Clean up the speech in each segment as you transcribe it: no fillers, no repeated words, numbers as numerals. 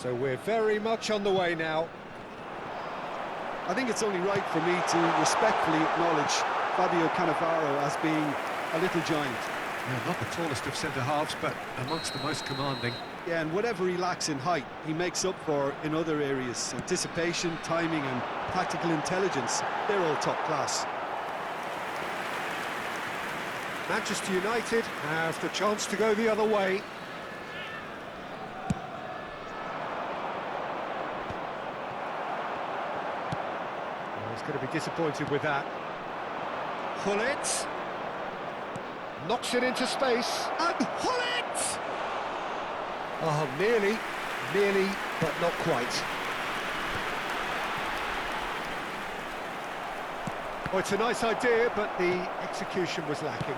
So we're very much on the way now. I think it's only right for me to respectfully acknowledge Fabio Cannavaro as being a little giant. Yeah, not the tallest of centre-halves, but amongst the most commanding. Yeah, and whatever he lacks in height, he makes up for in other areas. Anticipation, timing and tactical intelligence, they're all top class. Manchester United have the chance to go the other way. Oh, he's going to be disappointed with that. Hullet knocks it into space, and Hullet! Oh, nearly, but not quite. Oh, it's a nice idea, but the execution was lacking.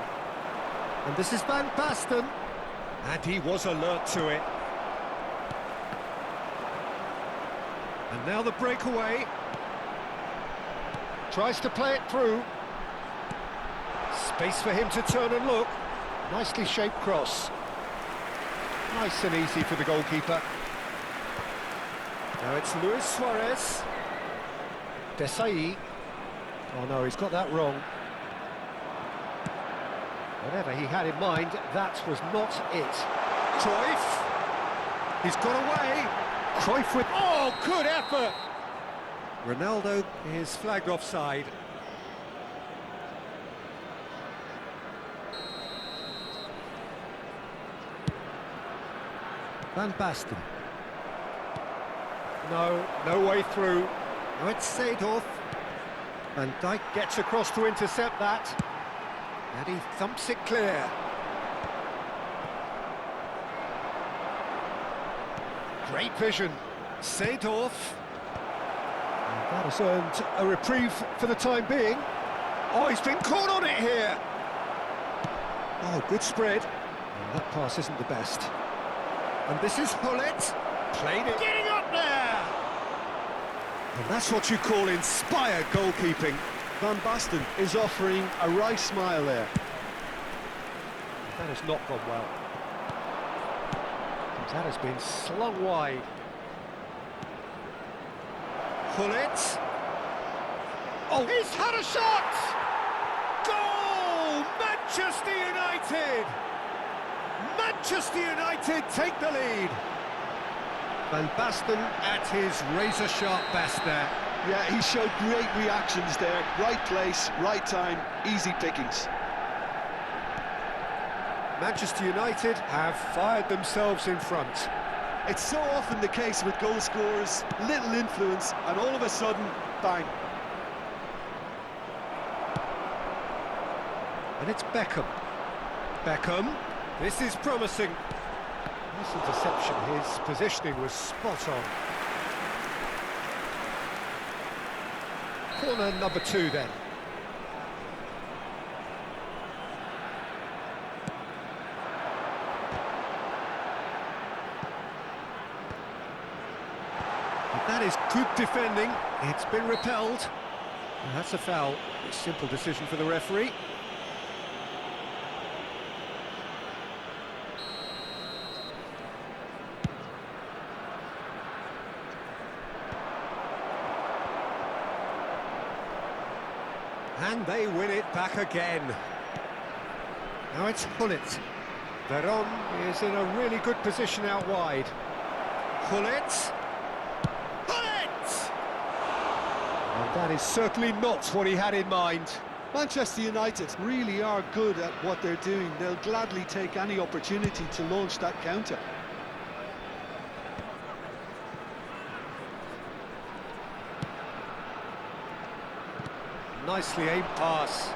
And this is Van Basten, and he was alert to it. And now the breakaway. Tries to play it through. Space for him to turn and look. Nicely shaped cross. Nice and easy for the goalkeeper. Now it's Luis Suarez. Desai. Oh no, he's got that wrong. Whatever he had in mind, that was not it. Cruyff. He's got away. Cruyff with... Oh, good effort! Ronaldo is flagged offside. Van Basten. No way through. Now it's Seedorf. Van Dijk gets across to intercept that. And he thumps it clear. Great vision. Seedorf. And that has earned a reprieve for the time being. Oh, he's been caught on it here. Oh, good spread. Oh, that pass isn't the best. And this is Hullet. Played it. Getting up there! And that's what you call inspired goalkeeping. Van Basten is offering a wry smile there. That has not gone well. That has been slung wide. Hullet. Oh, he's had a shot! Goal! Manchester United! Manchester United take the lead. Van Basten at his razor-sharp best there. Yeah, he showed great reactions there. Right place, right time, easy pickings. Manchester United have fired themselves in front. It's so often the case with goal scorers, little influence, and all of a sudden, bang. And it's Beckham. Beckham, this is promising. Nice interception, his positioning was spot on. Corner number 2 then. But that is good defending. It's been repelled. And that's a foul. A simple decision for the referee. And they win it back again. Now it's Hullet. Veron is in a really good position out wide. Hullet. Hullet! And that is certainly not what he had in mind. Manchester United really are good at what they're doing. They'll gladly take any opportunity to launch that counter. Nicely aimed pass.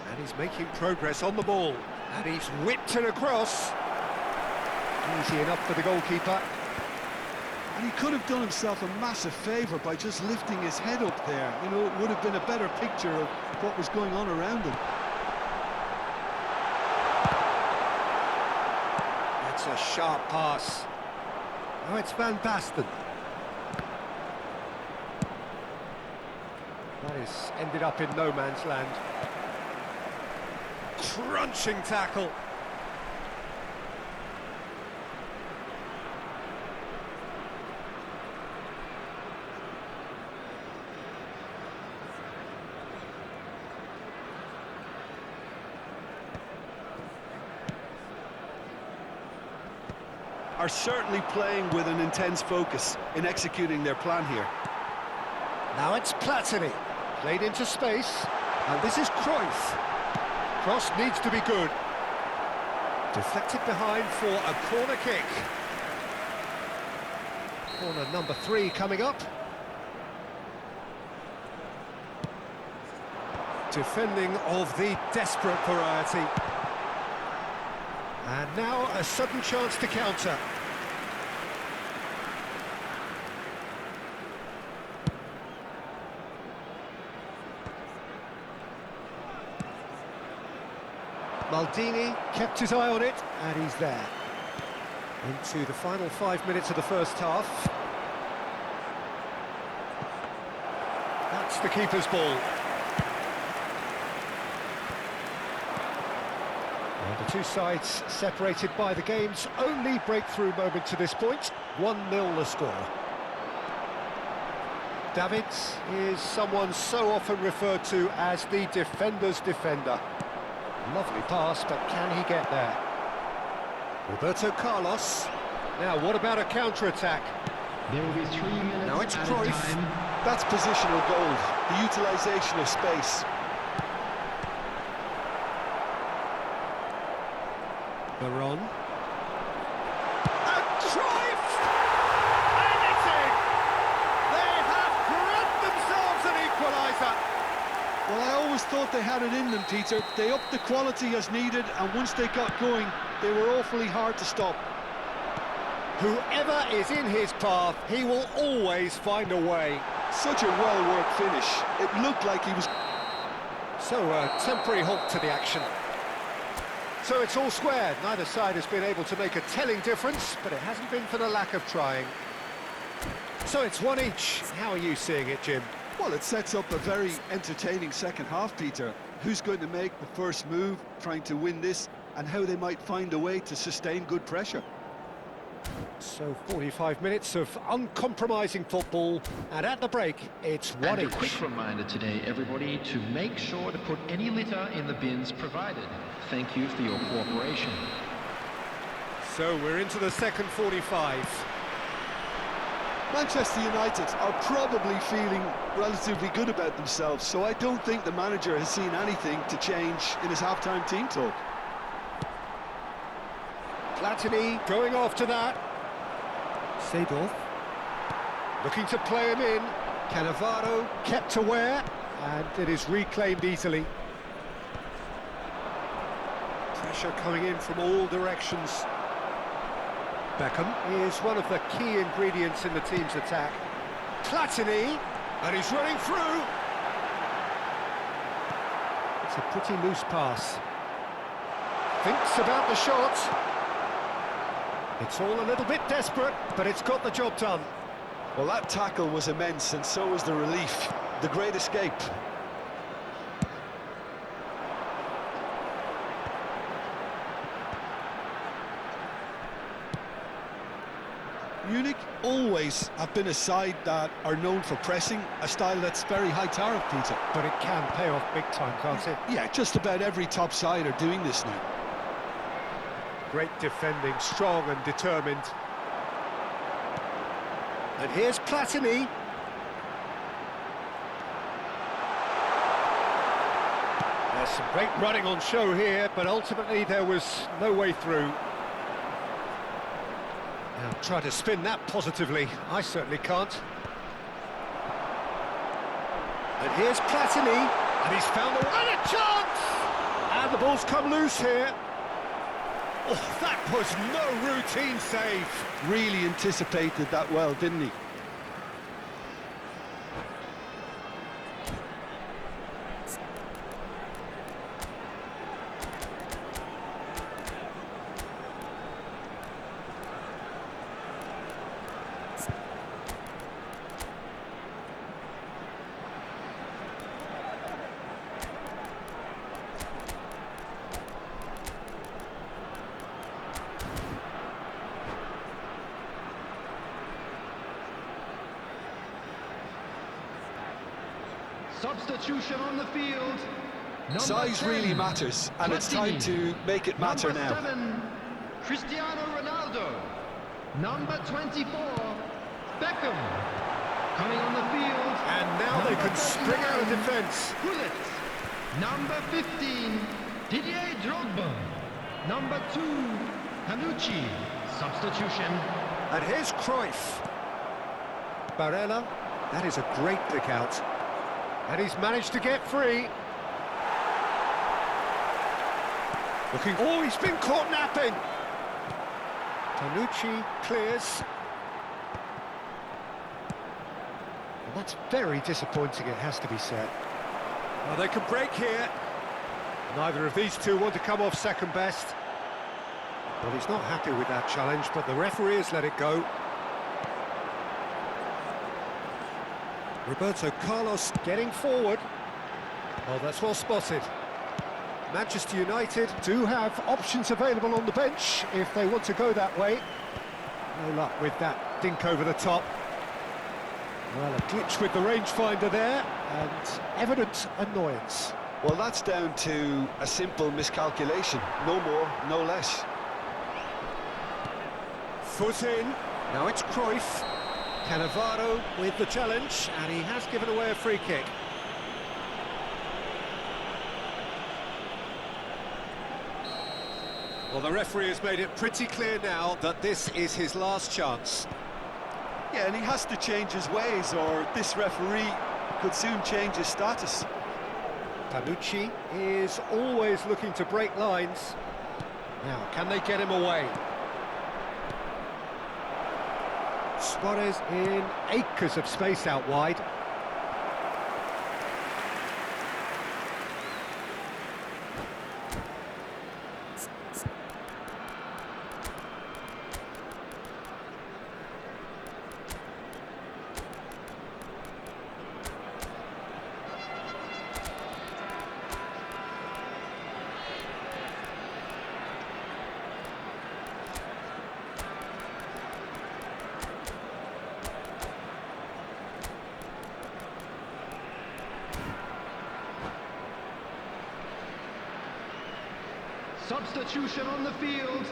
And he's making progress on the ball. And he's whipped it across. Easy enough for the goalkeeper. And he could have done himself a massive favour by just lifting his head up there. You know, it would have been a better picture of what was going on around him. That's a sharp pass. Now it's Van Basten. That is ended up in no man's land. Crunching tackle. are certainly playing with an intense focus in executing their plan here. Now it's Platini, played into space, and this is Cruyff. Cross needs to be good. Deflected behind for a corner kick. Corner number 3 coming up. Defending of the desperate variety. And now a sudden chance to counter. Maldini kept his eye on it, and he's there. Into the final 5 minutes of the first half. That's the keeper's ball. And the two sides separated by the game's only breakthrough moment to this point. 1-0 the score. Davids is someone so often referred to as the defender's defender. Lovely pass, but can he get there? Roberto Carlos. Now, what about a counter-attack? There will be 3 minutes Now it's at a Cruyff. time. That's positional gold, the utilisation of space. Baron. And Cruyff! And it's in! They have grabbed themselves an equaliser! Well, I always thought they had it in them, Peter. They upped the quality as needed, and once they got going, they were awfully hard to stop. Whoever is in his path, he will always find a way. Such a well-worked finish. It looked like he was... So, a temporary halt to the action. So it's all squared. Neither side has been able to make a telling difference, but it hasn't been for the lack of trying. So it's one each. How are you seeing it, Jim? Well, it sets up a very entertaining second half, Peter. Who's going to make the first move, trying to win this, and how they might find a way to sustain good pressure. So 45 minutes of uncompromising football, and at the break, it's one And each. a quick reminder today, everybody, to make sure to put any litter in the bins provided. Thank you for your cooperation. So we're into the second 45. Manchester United are probably feeling relatively good about themselves, so I don't think the manager has seen anything to change in his half-time team talk. Platini going after that. Seedorf looking to play him in. Cannavaro kept aware, and it is reclaimed easily. Pressure coming in from all directions. Beckham is one of the key ingredients in the team's attack. Platini, and he's running through. It's a pretty loose pass. Thinks about the shot. It's all a little bit desperate, but it's got the job done. Well, that tackle was immense, and so was the relief. The great escape. Munich always have been a side that are known for pressing, a style that's very high tariff, Peter. But it can pay off big time, can't it? Yeah, just about every top side are doing this now. Great defending, strong and determined. And here's Platini. There's some great running on show here, but ultimately there was no way through. Now try to spin that positively. I certainly can't. And here's Platini, and he's found a chance! And the ball's come loose here. Oh, that was no routine save. Really anticipated that well, didn't he? Substitution on the field. Size really matters, and it's time to make it matter now. Number 7, Cristiano Ronaldo. Number 24, Beckham. Coming on the field. And now they can spring out of defence. Gullit. Number 15, Didier Drogba. Number 2, Panucci. Substitution. And here's Cruyff. Barella, that is a great pick out. And he's managed to get free. Looking, oh, he's been caught napping. Panucci clears. And that's very disappointing, it has to be said. Well, they can break here. Neither of these two want to come off second best. Well, he's not happy with that challenge, but the referee has let it go. Roberto Carlos getting forward. Oh, that's well spotted. Manchester United do have options available on the bench if they want to go that way. No luck with that dink over the top. Well, a glitch with the rangefinder there, and evident annoyance. Well, that's down to a simple miscalculation. No more, no less. Foot in. Now it's Cruyff. Cannavaro with the challenge, and he has given away a free kick. Well, the referee has made it pretty clear now that this is his last chance. Yeah, and he has to change his ways, or this referee could soon change his status. Panucci is always looking to break lines. Now, can they get him away? Suarez in acres of space out wide. Substitution on the field.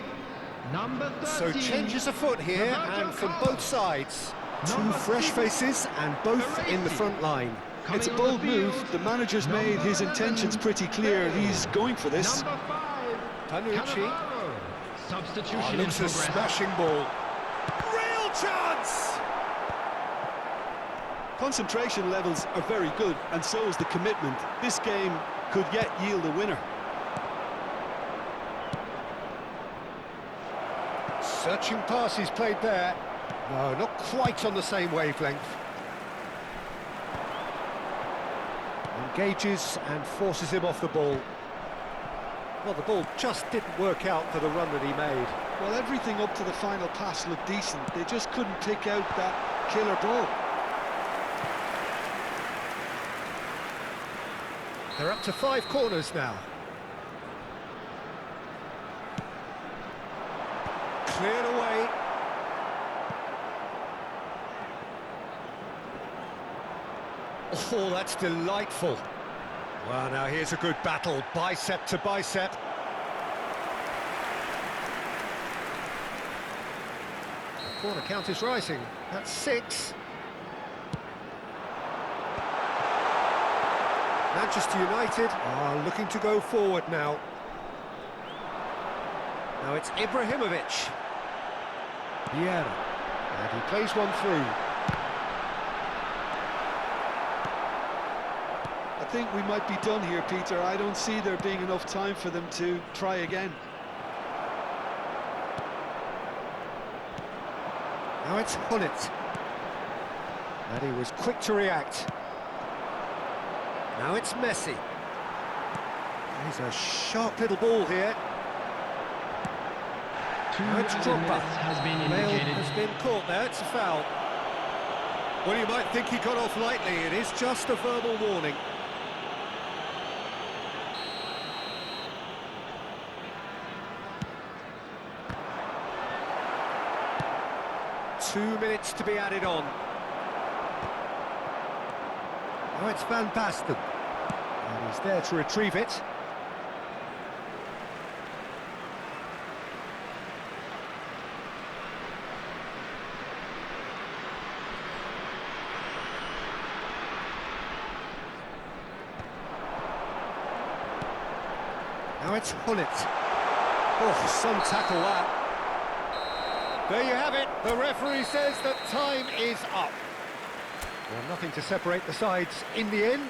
Number 13. So changes afoot here, and from both sides. Two fresh faces, and both in the front line. It's a bold move. The manager's made his intentions pretty clear. He's going for this. Number 5, Panucci. Substitution Looks a smashing ball. Real chance! Concentration levels are very good, and so is the commitment. This game could yet yield a winner. Searching pass he's played there. No, not quite on the same wavelength. Engages and forces him off the ball. Well, the ball just didn't work out for the run that he made. Well, everything up to the final pass looked decent. They just couldn't pick out that killer ball. They're up to 5 corners now. Cleared away. Oh, that's delightful. Well, now here's a good battle, bicep to bicep. The corner count is rising. That's 6. Manchester United are looking to go forward now. Now it's Ibrahimovic. Vieira. And he plays one through. I think we might be done here, Peter. I don't see there being enough time for them to try again. Now it's Gullit. And he was quick to react. Now it's Messi. He's a sharp little ball here. Now it's Drogba. Has been indicated. Has been caught there, it's a foul. Well, you might think he got off lightly, it is just a verbal warning. Two minutes to be added on. Now it's Van Basten. And he's there to retrieve it. Now it's Hullet. Oh, some tackle that. There you have it. The referee says that time is up. Well, nothing to separate the sides in the end.